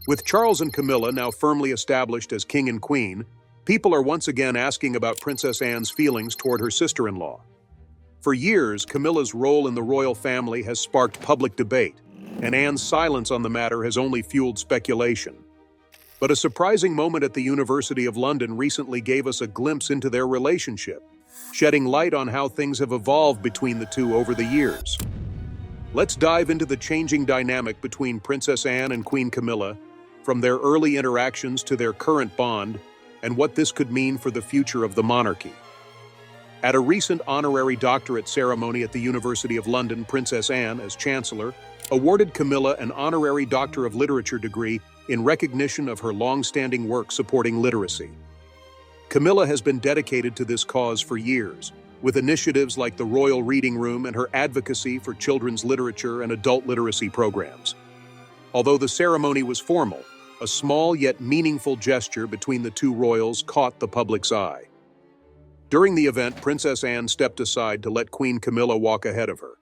With Charles and Camilla now firmly established as king and queen, people are once again asking about Princess Anne's feelings toward her sister-in-law. For years, Camilla's role in the royal family has sparked public debate, and Anne's silence on the matter has only fueled speculation. But a surprising moment at the University of London recently gave us a glimpse into their relationship, shedding light on how things have evolved between the two over the years. Let's dive into the changing dynamic between Princess Anne and Queen Camilla, from their early interactions to their current bond, and what this could mean for the future of the monarchy. At a recent honorary doctorate ceremony at the University of London, Princess Anne, as Chancellor, awarded Camilla an honorary Doctor of Literature degree in recognition of her long-standing work supporting literacy. Camilla has been dedicated to this cause for years, with initiatives like the Royal Reading Room and her advocacy for children's literature and adult literacy programs. Although the ceremony was formal, a small yet meaningful gesture between the two royals caught the public's eye. During the event, Princess Anne stepped aside to let Queen Camilla walk ahead of her.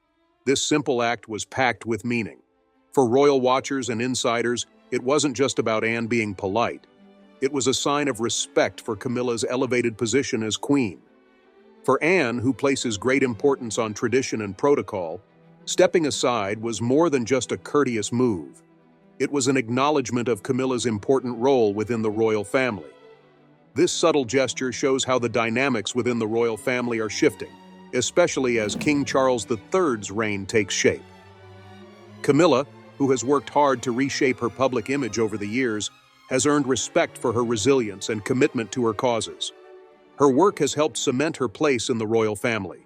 This simple act was packed with meaning. For royal watchers and insiders, it wasn't just about Anne being polite. It was a sign of respect for Camilla's elevated position as queen. For Anne, who places great importance on tradition and protocol, stepping aside was more than just a courteous move. It was an acknowledgement of Camilla's important role within the royal family. This subtle gesture shows how the dynamics within the royal family are shifting, especially as King Charles III's reign takes shape. Camilla, who has worked hard to reshape her public image over the years, has earned respect for her resilience and commitment to her causes. Her work has helped cement her place in the royal family.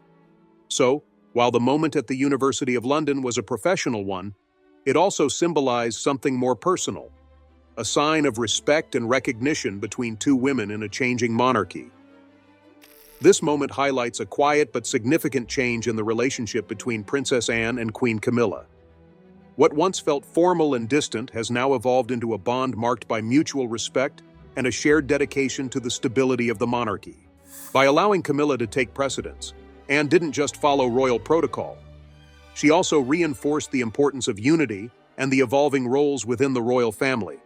So, while the moment at the University of London was a professional one, it also symbolized something more personal, a sign of respect and recognition between two women in a changing monarchy. This moment highlights a quiet but significant change in the relationship between Princess Anne and Queen Camilla. What once felt formal and distant has now evolved into a bond marked by mutual respect and a shared dedication to the stability of the monarchy. By allowing Camilla to take precedence, Anne didn't just follow royal protocol. She also reinforced the importance of unity and the evolving roles within the royal family.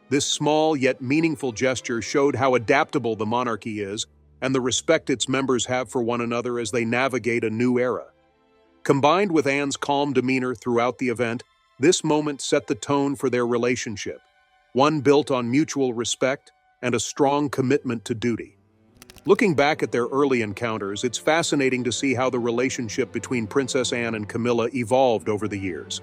This small yet meaningful gesture showed how adaptable the monarchy is and the respect its members have for one another as they navigate a new era. Combined with Anne's calm demeanor throughout the event, this moment set the tone for their relationship, one built on mutual respect and a strong commitment to duty. Looking back at their early encounters, it's fascinating to see how the relationship between Princess Anne and Camilla evolved over the years.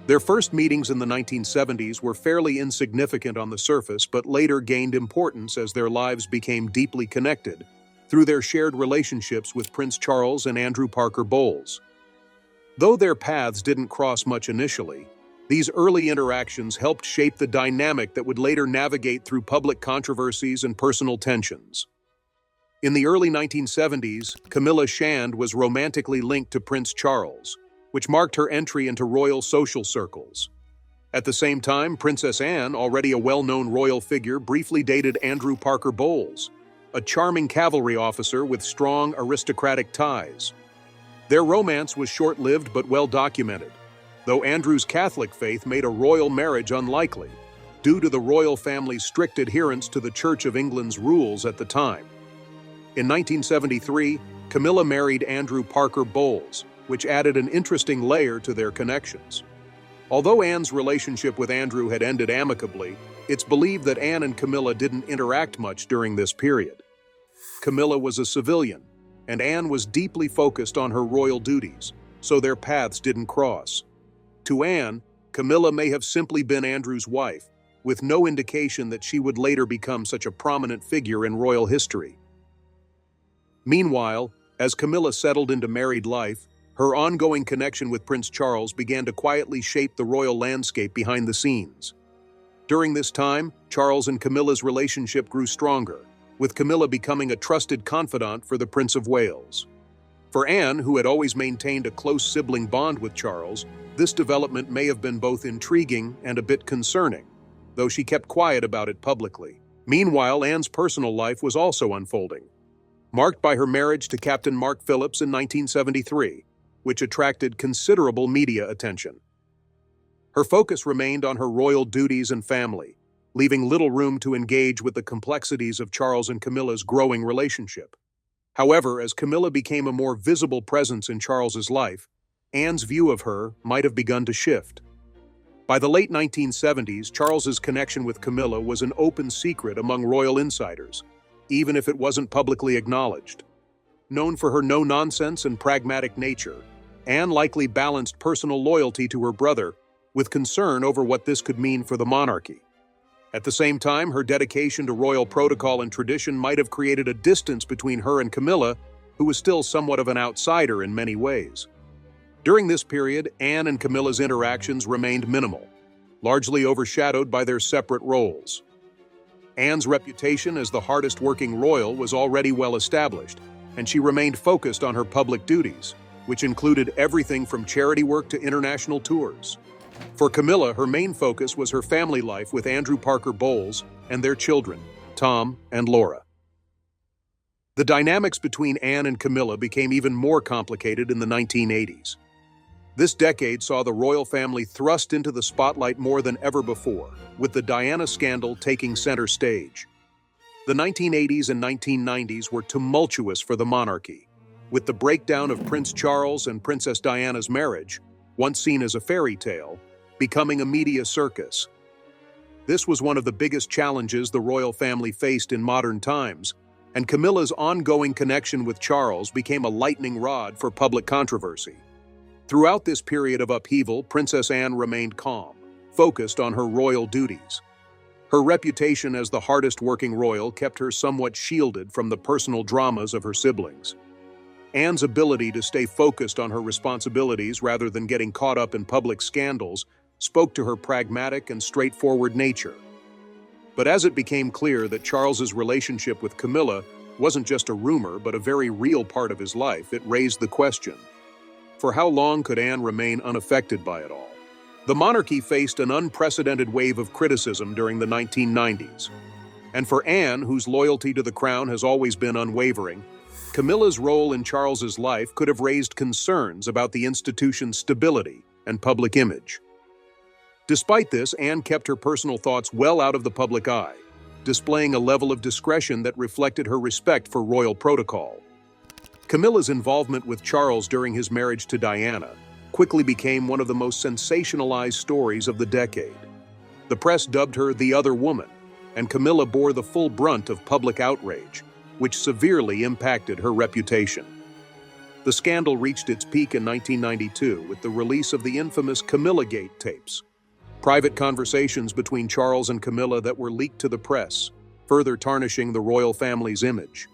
Their first meetings in the 1970s were fairly insignificant on the surface, but later gained importance as their lives became deeply connected through their shared relationships with Prince Charles and Andrew Parker Bowles. Though their paths didn't cross much initially, these early interactions helped shape the dynamic that would later navigate through public controversies and personal tensions. In the early 1970s, Camilla Shand was romantically linked to Prince Charles, which marked her entry into royal social circles. At the same time, Princess Anne, already a well-known royal figure, briefly dated Andrew Parker Bowles, a charming cavalry officer with strong aristocratic ties. Their romance was short-lived but well-documented, though Andrew's Catholic faith made a royal marriage unlikely, due to the royal family's strict adherence to the Church of England's rules at the time. In 1973, Camilla married Andrew Parker Bowles, which added an interesting layer to their connections. Although Anne's relationship with Andrew had ended amicably, it's believed that Anne and Camilla didn't interact much during this period. Camilla was a civilian, and Anne was deeply focused on her royal duties, so their paths didn't cross. To Anne, Camilla may have simply been Andrew's wife, with no indication that she would later become such a prominent figure in royal history. Meanwhile, as Camilla settled into married life, her ongoing connection with Prince Charles began to quietly shape the royal landscape behind the scenes. During this time, Charles and Camilla's relationship grew stronger, with Camilla becoming a trusted confidant for the Prince of Wales. For Anne, who had always maintained a close sibling bond with Charles, this development may have been both intriguing and a bit concerning, though she kept quiet about it publicly. Meanwhile, Anne's personal life was also unfolding, marked by her marriage to Captain Mark Phillips in 1973, which attracted considerable media attention. Her focus remained on her royal duties and family, leaving little room to engage with the complexities of Charles and Camilla's growing relationship. However, as Camilla became a more visible presence in Charles's life, Anne's view of her might have begun to shift. By the late 1970s, Charles's connection with Camilla was an open secret among royal insiders, even if it wasn't publicly acknowledged. Known for her no-nonsense and pragmatic nature, Anne likely balanced personal loyalty to her brother with concern over what this could mean for the monarchy. At the same time, her dedication to royal protocol and tradition might have created a distance between her and Camilla, who was still somewhat of an outsider in many ways. During this period, Anne and Camilla's interactions remained minimal, largely overshadowed by their separate roles. Anne's reputation as the hardest-working royal was already well established, and she remained focused on her public duties, which included everything from charity work to international tours. For Camilla, her main focus was her family life with Andrew Parker Bowles and their children, Tom and Laura. The dynamics between Anne and Camilla became even more complicated in the 1980s. This decade saw the royal family thrust into the spotlight more than ever before, with the Diana scandal taking center stage. The 1980s and 1990s were tumultuous for the monarchy, with the breakdown of Prince Charles and Princess Diana's marriage, once seen as a fairy tale, becoming a media circus. This was one of the biggest challenges the royal family faced in modern times, and Camilla's ongoing connection with Charles became a lightning rod for public controversy. Throughout this period of upheaval, Princess Anne remained calm, focused on her royal duties. Her reputation as the hardest-working royal kept her somewhat shielded from the personal dramas of her siblings. Anne's ability to stay focused on her responsibilities rather than getting caught up in public scandals spoke to her pragmatic and straightforward nature. But as it became clear that Charles's relationship with Camilla wasn't just a rumor but a very real part of his life, it raised the question: for how long could Anne remain unaffected by it all? The monarchy faced an unprecedented wave of criticism during the 1990s. And for Anne, whose loyalty to the crown has always been unwavering, Camilla's role in Charles's life could have raised concerns about the institution's stability and public image. Despite this, Anne kept her personal thoughts well out of the public eye, displaying a level of discretion that reflected her respect for royal protocol. Camilla's involvement with Charles during his marriage to Diana quickly became one of the most sensationalized stories of the decade. The press dubbed her the other woman, and Camilla bore the full brunt of public outrage, which severely impacted her reputation. The scandal reached its peak in 1992 with the release of the infamous Camilla-gate tapes, private conversations between Charles and Camilla that were leaked to the press, further tarnishing the royal family's image.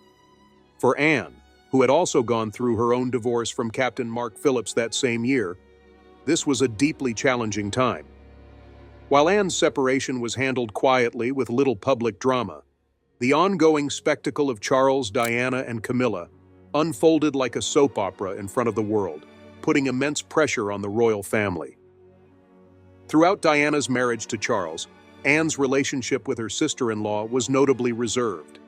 For Anne, who had also gone through her own divorce from Captain Mark Phillips that same year, this was a deeply challenging time. While Anne's separation was handled quietly with little public drama, the ongoing spectacle of Charles, Diana, and Camilla unfolded like a soap opera in front of the world, putting immense pressure on the royal family. Throughout Diana's marriage to Charles, Anne's relationship with her sister-in-law was notably reserved.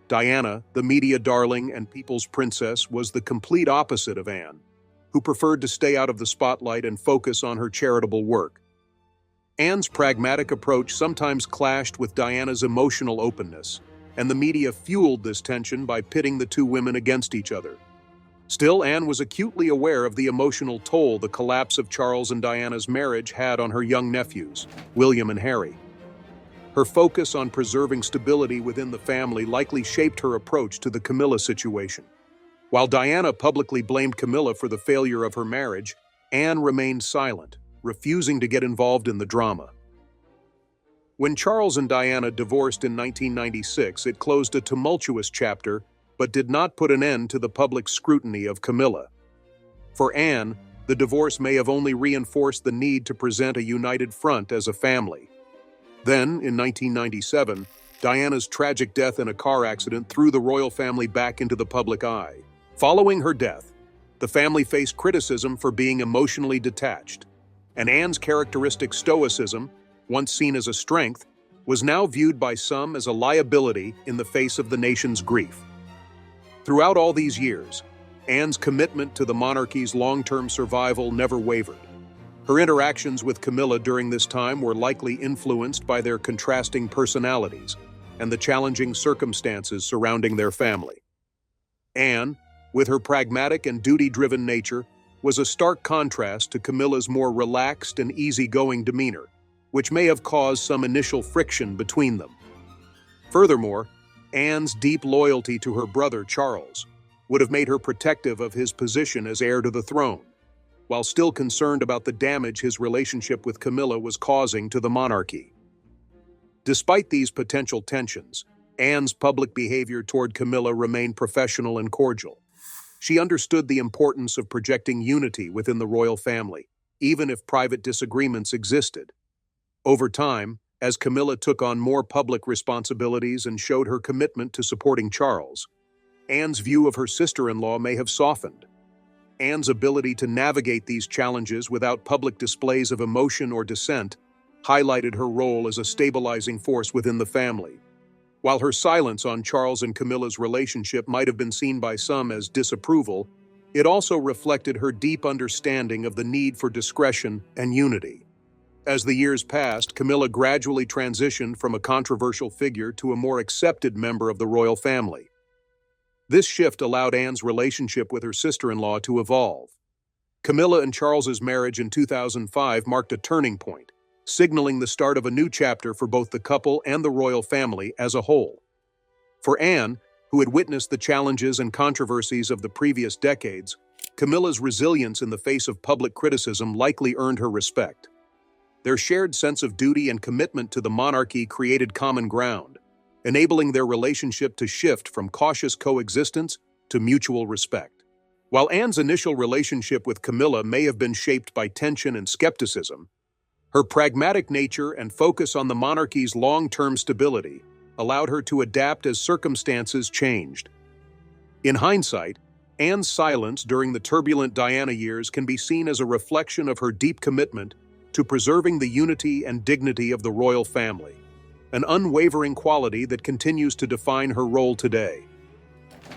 Diana, the media darling and people's princess, was the complete opposite of Anne, who preferred to stay out of the spotlight and focus on her charitable work. Anne's pragmatic approach sometimes clashed with Diana's emotional openness, and the media fueled this tension by pitting the two women against each other. Still, Anne was acutely aware of the emotional toll the collapse of Charles and Diana's marriage had on her young nephews, William and Harry. Her focus on preserving stability within the family likely shaped her approach to the Camilla situation. While Diana publicly blamed Camilla for the failure of her marriage, Anne remained silent, refusing to get involved in the drama. When Charles and Diana divorced in 1996, it closed a tumultuous chapter but did not put an end to the public scrutiny of Camilla. For Anne, the divorce may have only reinforced the need to present a united front as a family. Then, in 1997, Diana's tragic death in a car accident threw the royal family back into the public eye. Following her death, the family faced criticism for being emotionally detached, and Anne's characteristic stoicism, once seen as a strength, was now viewed by some as a liability in the face of the nation's grief. Throughout all these years, Anne's commitment to the monarchy's long-term survival never wavered. Her interactions with Camilla during this time were likely influenced by their contrasting personalities and the challenging circumstances surrounding their family. Anne, with her pragmatic and duty-driven nature, was a stark contrast to Camilla's more relaxed and easygoing demeanor, which may have caused some initial friction between them. Furthermore, Anne's deep loyalty to her brother Charles would have made her protective of his position as heir to the throne, while still concerned about the damage his relationship with Camilla was causing to the monarchy. Despite these potential tensions, Anne's public behavior toward Camilla remained professional and cordial. She understood the importance of projecting unity within the royal family, even if private disagreements existed. Over time, as Camilla took on more public responsibilities and showed her commitment to supporting Charles, Anne's view of her sister-in-law may have softened. Anne's ability to navigate these challenges without public displays of emotion or dissent highlighted her role as a stabilizing force within the family. While her silence on Charles and Camilla's relationship might have been seen by some as disapproval, it also reflected her deep understanding of the need for discretion and unity. As the years passed, Camilla gradually transitioned from a controversial figure to a more accepted member of the royal family. This shift allowed Anne's relationship with her sister-in-law to evolve. Camilla and Charles's marriage in 2005 marked a turning point, signaling the start of a new chapter for both the couple and the royal family as a whole. For Anne, who had witnessed the challenges and controversies of the previous decades, Camilla's resilience in the face of public criticism likely earned her respect. Their shared sense of duty and commitment to the monarchy created common ground, enabling their relationship to shift from cautious coexistence to mutual respect. While Anne's initial relationship with Camilla may have been shaped by tension and skepticism, her pragmatic nature and focus on the monarchy's long-term stability allowed her to adapt as circumstances changed. In hindsight, Anne's silence during the turbulent Diana years can be seen as a reflection of her deep commitment to preserving the unity and dignity of the royal family, an unwavering quality that continues to define her role today.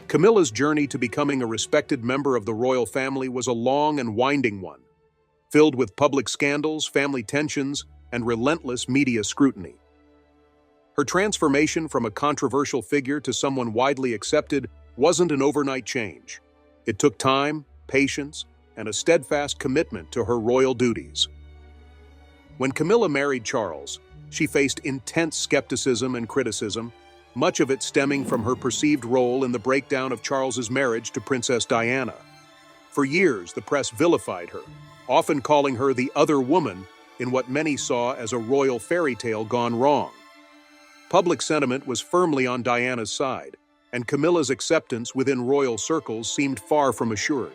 Camilla's journey to becoming a respected member of the royal family was a long and winding one, filled with public scandals, family tensions, and relentless media scrutiny. Her transformation from a controversial figure to someone widely accepted wasn't an overnight change. It took time, patience, and a steadfast commitment to her royal duties. When Camilla married Charles, she faced intense skepticism and criticism, much of it stemming from her perceived role in the breakdown of Charles's marriage to Princess Diana. For years, the press vilified her, often calling her the other woman in what many saw as a royal fairy tale gone wrong. Public sentiment was firmly on Diana's side, and Camilla's acceptance within royal circles seemed far from assured.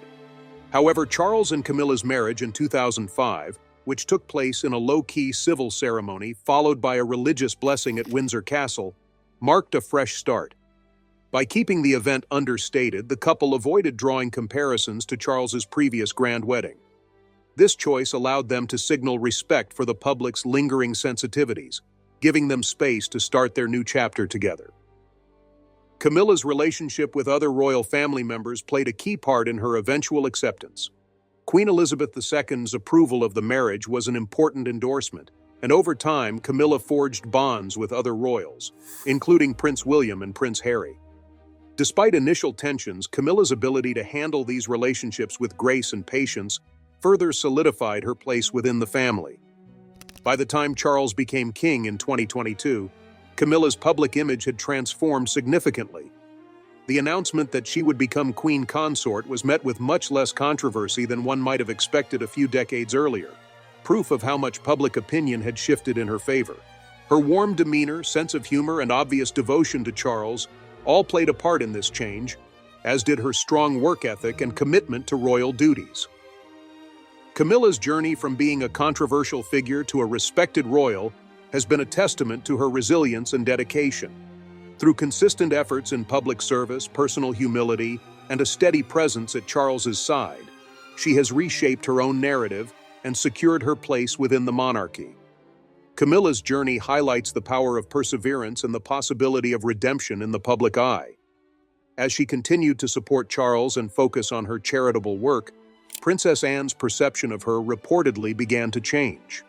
However, Charles and Camilla's marriage in 2005, which took place in a low-key civil ceremony followed by a religious blessing at Windsor Castle, marked a fresh start. By keeping the event understated, the couple avoided drawing comparisons to Charles's previous grand wedding. This choice allowed them to signal respect for the public's lingering sensitivities, giving them space to start their new chapter together. Camilla's relationship with other royal family members played a key part in her eventual acceptance. Queen Elizabeth II's approval of the marriage was an important endorsement, and over time, Camilla forged bonds with other royals, including Prince William and Prince Harry. Despite initial tensions, Camilla's ability to handle these relationships with grace and patience further solidified her place within the family. By the time Charles became king in 2022, Camilla's public image had transformed significantly. The announcement that she would become queen consort was met with much less controversy than one might have expected a few decades earlier, proof of how much public opinion had shifted in her favor. Her warm demeanor, sense of humor, and obvious devotion to Charles all played a part in this change, as did her strong work ethic and commitment to royal duties. Camilla's journey from being a controversial figure to a respected royal has been a testament to her resilience and dedication. Through consistent efforts in public service, personal humility, and a steady presence at Charles's side, she has reshaped her own narrative and secured her place within the monarchy. Camilla's journey highlights the power of perseverance and the possibility of redemption in the public eye. As she continued to support Charles and focus on her charitable work, Princess Anne's perception of her reportedly began to change.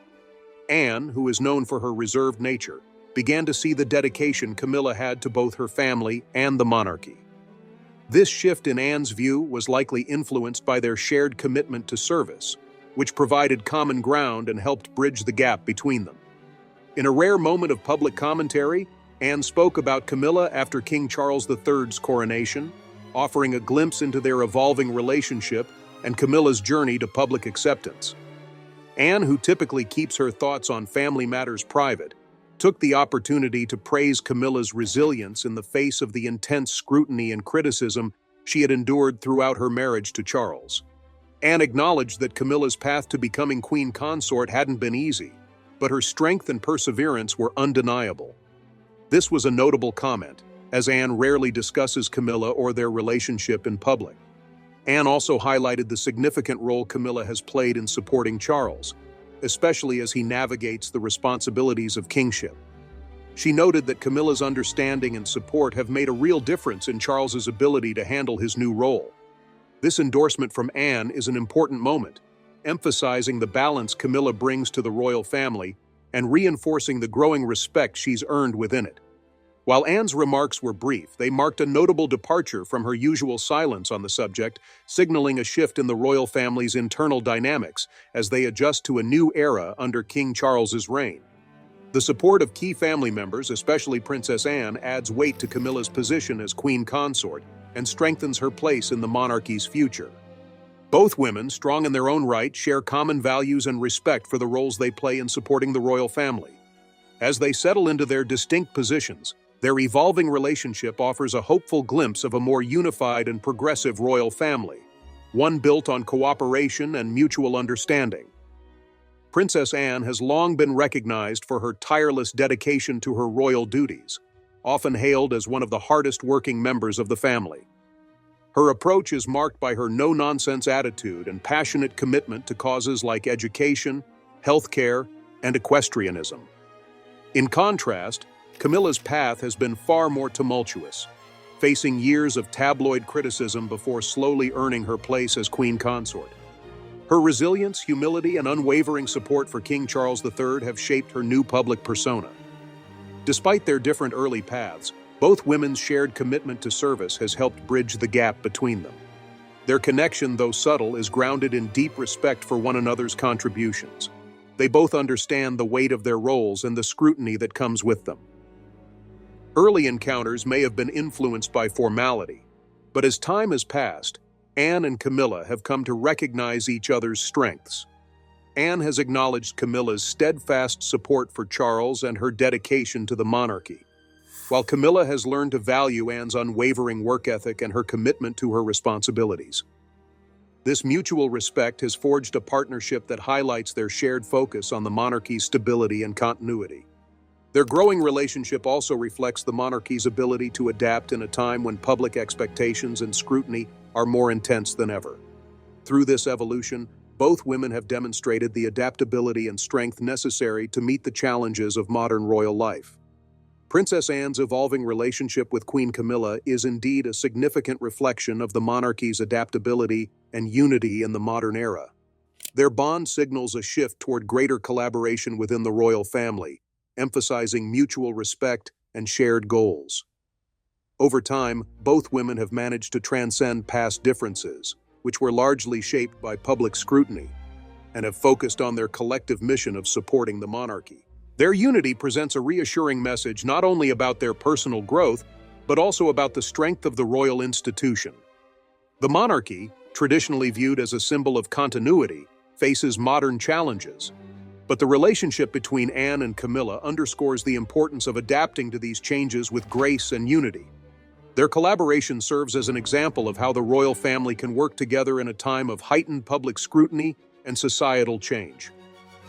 Anne, who is known for her reserved nature, began to see the dedication Camilla had to both her family and the monarchy. This shift in Anne's view was likely influenced by their shared commitment to service, which provided common ground and helped bridge the gap between them. In a rare moment of public commentary, Anne spoke about Camilla after King Charles III's coronation, offering a glimpse into their evolving relationship and Camilla's journey to public acceptance. Anne, who typically keeps her thoughts on family matters private, took the opportunity to praise Camilla's resilience in the face of the intense scrutiny and criticism she had endured throughout her marriage to Charles. Anne acknowledged that Camilla's path to becoming queen consort hadn't been easy, but her strength and perseverance were undeniable. This was a notable comment, as Anne rarely discusses Camilla or their relationship in public. Anne also highlighted the significant role Camilla has played in supporting Charles, especially as he navigates the responsibilities of kingship. She noted that Camilla's understanding and support have made a real difference in Charles's ability to handle his new role. This endorsement from Anne is an important moment, emphasizing the balance Camilla brings to the royal family and reinforcing the growing respect she's earned within it. While Anne's remarks were brief, they marked a notable departure from her usual silence on the subject, signaling a shift in the royal family's internal dynamics as they adjust to a new era under King Charles's reign. The support of key family members, especially Princess Anne, adds weight to Camilla's position as queen consort and strengthens her place in the monarchy's future. Both women, strong in their own right, share common values and respect for the roles they play in supporting the royal family. As they settle into their distinct positions, their evolving relationship offers a hopeful glimpse of a more unified and progressive royal family, one built on cooperation and mutual understanding. Princess Anne has long been recognized for her tireless dedication to her royal duties, often hailed as one of the hardest-working members of the family. Her approach is marked by her no-nonsense attitude and passionate commitment to causes like education, healthcare, and equestrianism. In contrast, Camilla's path has been far more tumultuous, facing years of tabloid criticism before slowly earning her place as queen consort. Her resilience, humility, and unwavering support for King Charles III have shaped her new public persona. Despite their different early paths, both women's shared commitment to service has helped bridge the gap between them. Their connection, though subtle, is grounded in deep respect for one another's contributions. They both understand the weight of their roles and the scrutiny that comes with them. Early encounters may have been influenced by formality, but as time has passed, Anne and Camilla have come to recognize each other's strengths. Anne has acknowledged Camilla's steadfast support for Charles and her dedication to the monarchy, while Camilla has learned to value Anne's unwavering work ethic and her commitment to her responsibilities. This mutual respect has forged a partnership that highlights their shared focus on the monarchy's stability and continuity. Their growing relationship also reflects the monarchy's ability to adapt in a time when public expectations and scrutiny are more intense than ever. Through this evolution, both women have demonstrated the adaptability and strength necessary to meet the challenges of modern royal life. Princess Anne's evolving relationship with Queen Camilla is indeed a significant reflection of the monarchy's adaptability and unity in the modern era. Their bond signals a shift toward greater collaboration within the royal family, emphasizing mutual respect and shared goals. Over time, both women have managed to transcend past differences, which were largely shaped by public scrutiny, and have focused on their collective mission of supporting the monarchy. Their unity presents a reassuring message not only about their personal growth, but also about the strength of the royal institution. The monarchy, traditionally viewed as a symbol of continuity, faces modern challenges. But the relationship between Anne and Camilla underscores the importance of adapting to these changes with grace and unity. Their collaboration serves as an example of how the royal family can work together in a time of heightened public scrutiny and societal change.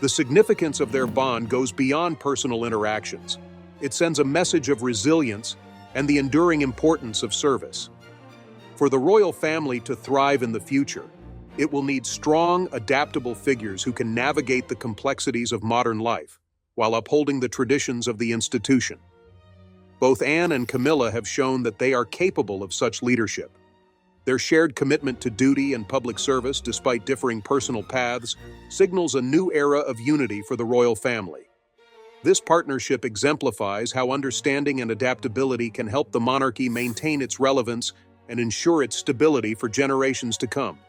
The significance of their bond goes beyond personal interactions. It sends a message of resilience and the enduring importance of service. For the royal family to thrive in the future, it will need strong, adaptable figures who can navigate the complexities of modern life while upholding the traditions of the institution. Both Anne and Camilla have shown that they are capable of such leadership. Their shared commitment to duty and public service, despite differing personal paths, signals a new era of unity for the royal family. This partnership exemplifies how understanding and adaptability can help the monarchy maintain its relevance and ensure its stability for generations to come.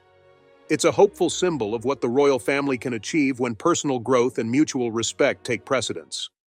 It's a hopeful symbol of what the royal family can achieve when personal growth and mutual respect take precedence.